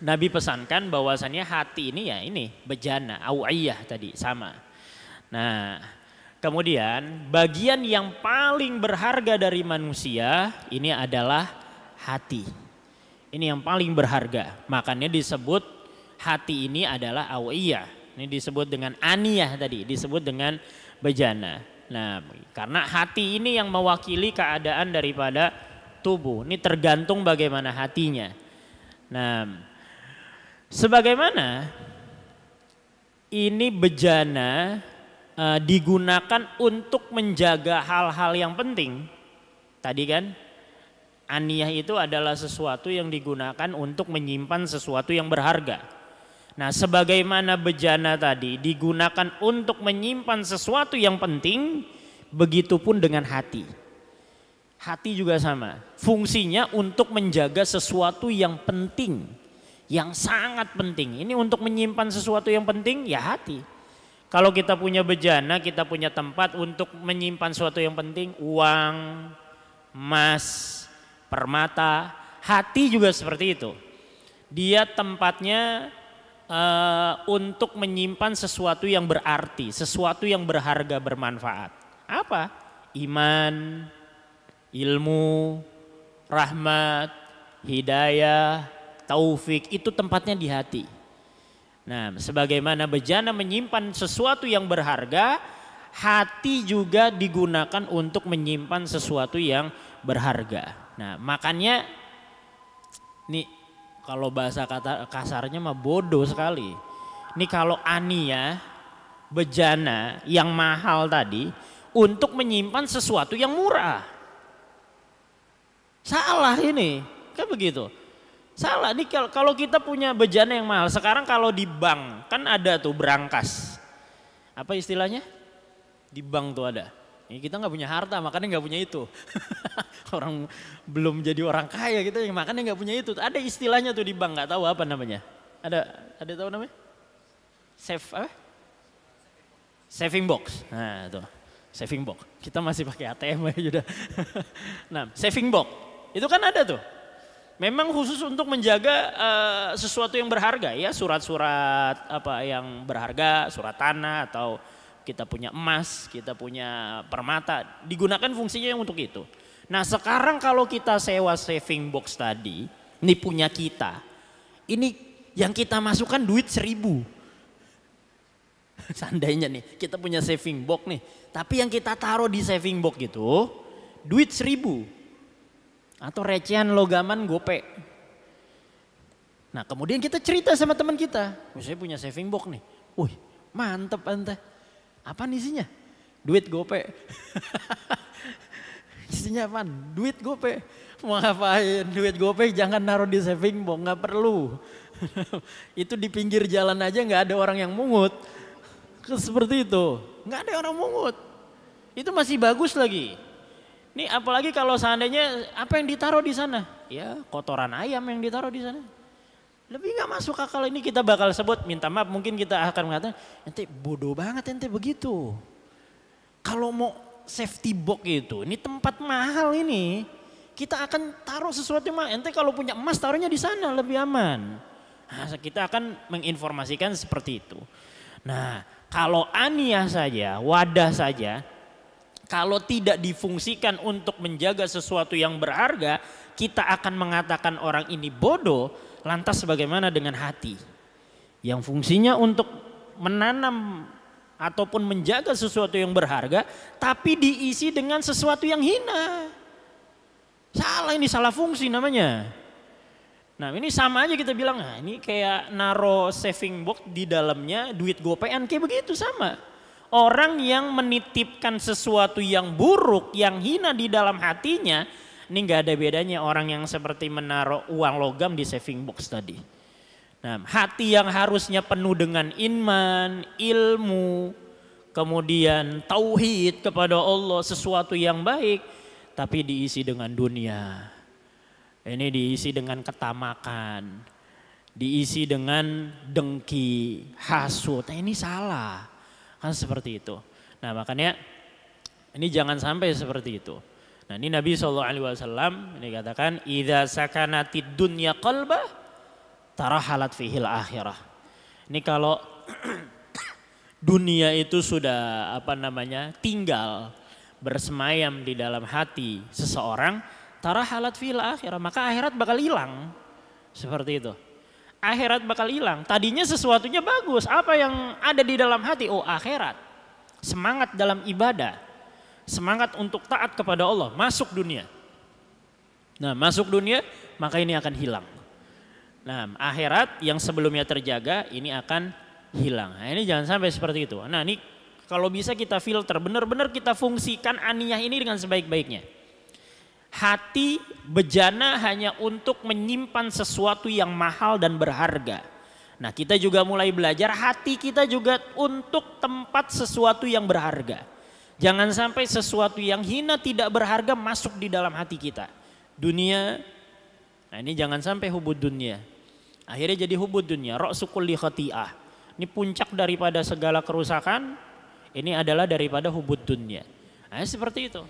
Nabi pesankan bahwasannya hati ini ya ini bejana, awiyah tadi sama. Nah, kemudian bagian yang paling berharga dari manusia ini adalah hati. Ini yang paling berharga. Makanya disebut hati ini adalah awiyah. Ini disebut dengan aniyah tadi, disebut dengan bejana. Nah, karena hati ini yang mewakili keadaan daripada tubuh. Ini tergantung bagaimana hatinya. Nah, sebagaimana ini bejana digunakan untuk menjaga hal-hal yang penting. Tadi kan aniyah itu adalah sesuatu yang digunakan untuk menyimpan sesuatu yang berharga. Nah, sebagaimana bejana tadi digunakan untuk menyimpan sesuatu yang penting, begitupun dengan hati. Hati juga sama, fungsinya untuk menjaga sesuatu yang penting, yang sangat penting. Ini untuk menyimpan sesuatu yang penting, ya hati. Kalau kita punya bejana, kita punya tempat untuk menyimpan sesuatu yang penting, uang, emas, permata, hati juga seperti itu. Dia tempatnya untuk menyimpan sesuatu yang berarti, sesuatu yang berharga, bermanfaat. Apa? Iman, ilmu, rahmat, hidayah, taufik, itu tempatnya di hati. Nah, sebagaimana bejana menyimpan sesuatu yang berharga, hati juga digunakan untuk menyimpan sesuatu yang berharga. Nah, makanya nih kalau bahasa kasarnya mah bodoh sekali. Ini kalau aniyah, bejana yang mahal tadi untuk menyimpan sesuatu yang murah. Salah ini, kan begitu. Salah nih kalau kita punya bejana yang mahal. Sekarang kalau di bank kan ada tuh berangkas. Apa istilahnya? Di bank tuh ada. Ini kita nggak punya harta, makanya nggak punya itu. Orang belum jadi orang kaya gitu, makanya nggak punya itu. Ada istilahnya tuh di bank, nggak tahu apa namanya. Ada tahu namanya? Saving box. Nah tuh, saving box. Kita masih pakai ATM aja udah. Nah, saving box itu kan ada tuh. Memang khusus untuk menjaga sesuatu yang berharga ya, surat-surat apa yang berharga, surat tanah atau kita punya emas, kita punya permata, digunakan fungsinya yang untuk itu. Nah, sekarang kalau kita sewa saving box tadi, ini punya kita. Ini yang kita masukkan duit 1.000. Seandainya nih, kita punya saving box nih, tapi yang kita taruh di saving box itu duit 1.000. Atau recehan logaman gope. Nah, kemudian kita cerita sama teman kita, saya punya saving box nih. Wih, mantep ente. Apa isinya? Duit gope. Isinya apa? Duit gope. Mau ngapain? Duit gope jangan naruh di saving box, nggak perlu. Itu di pinggir jalan aja nggak ada orang yang mungut. Seperti itu, nggak ada orang mungut. Itu masih bagus lagi. Nih apalagi kalau seandainya apa yang ditaruh di sana? Ya kotoran ayam yang ditaruh di sana. Lebih nggak masuk akal. Ini kita bakal sebut, minta maaf mungkin kita akan mengatakan, ente bodoh banget ente begitu. Kalau mau safety box itu, ini tempat mahal ini. Kita akan taruh sesuatu yang mahal. Ente kalau punya emas taruhnya di sana lebih aman. Nah, kita akan menginformasikan seperti itu. Nah, kalau aniyah saja, wadah saja, kalau tidak difungsikan untuk menjaga sesuatu yang berharga, kita akan mengatakan orang ini bodoh. Lantas bagaimana dengan hati? Yang fungsinya untuk menanam ataupun menjaga sesuatu yang berharga, tapi diisi dengan sesuatu yang hina. Salah, ini salah fungsi namanya. Nah, ini sama aja kita bilang, nah, ini kayak naro saving box di dalamnya duit gopean, kayak begitu sama. Orang yang menitipkan sesuatu yang buruk, yang hina di dalam hatinya, ini nggak ada bedanya orang yang seperti menaruh uang logam di saving box tadi. Nah, hati yang harusnya penuh dengan iman, ilmu, kemudian tauhid kepada Allah, sesuatu yang baik, tapi diisi dengan dunia. Ini diisi dengan ketamakan, diisi dengan dengki, hasut. Nah, ini salah. Kan seperti itu. Nah, makanya ini jangan sampai seperti itu. Nah, ini Nabi SAW ini katakan, idza sakanatid dunya qalbah tarahalat fihil akhirah. Ini kalau dunia itu sudah tinggal bersemayam di dalam hati seseorang, tarahalat fihil akhirah, maka akhirat bakal hilang. Seperti itu. Akhirat bakal hilang. Tadinya sesuatunya bagus. Apa yang ada di dalam hati? Oh, akhirat. Semangat dalam ibadah. Semangat untuk taat kepada Allah. Masuk dunia. Nah, masuk dunia maka ini akan hilang. Nah, akhirat yang sebelumnya terjaga ini akan hilang. Nah, ini jangan sampai seperti itu. Nah, ini kalau bisa kita filter, benar-benar kita fungsikan aniyah ini dengan sebaik-baiknya. Hati bejana hanya untuk menyimpan sesuatu yang mahal dan berharga. Nah, kita juga mulai belajar hati kita juga untuk tempat sesuatu yang berharga. Jangan sampai sesuatu yang hina tidak berharga masuk di dalam hati kita. Dunia, nah ini jangan sampai hubud dunia. Akhirnya jadi hubud dunia, ra'su kulli khati'ah. Ini puncak daripada segala kerusakan, ini adalah daripada hubud dunia. Nah, seperti itu.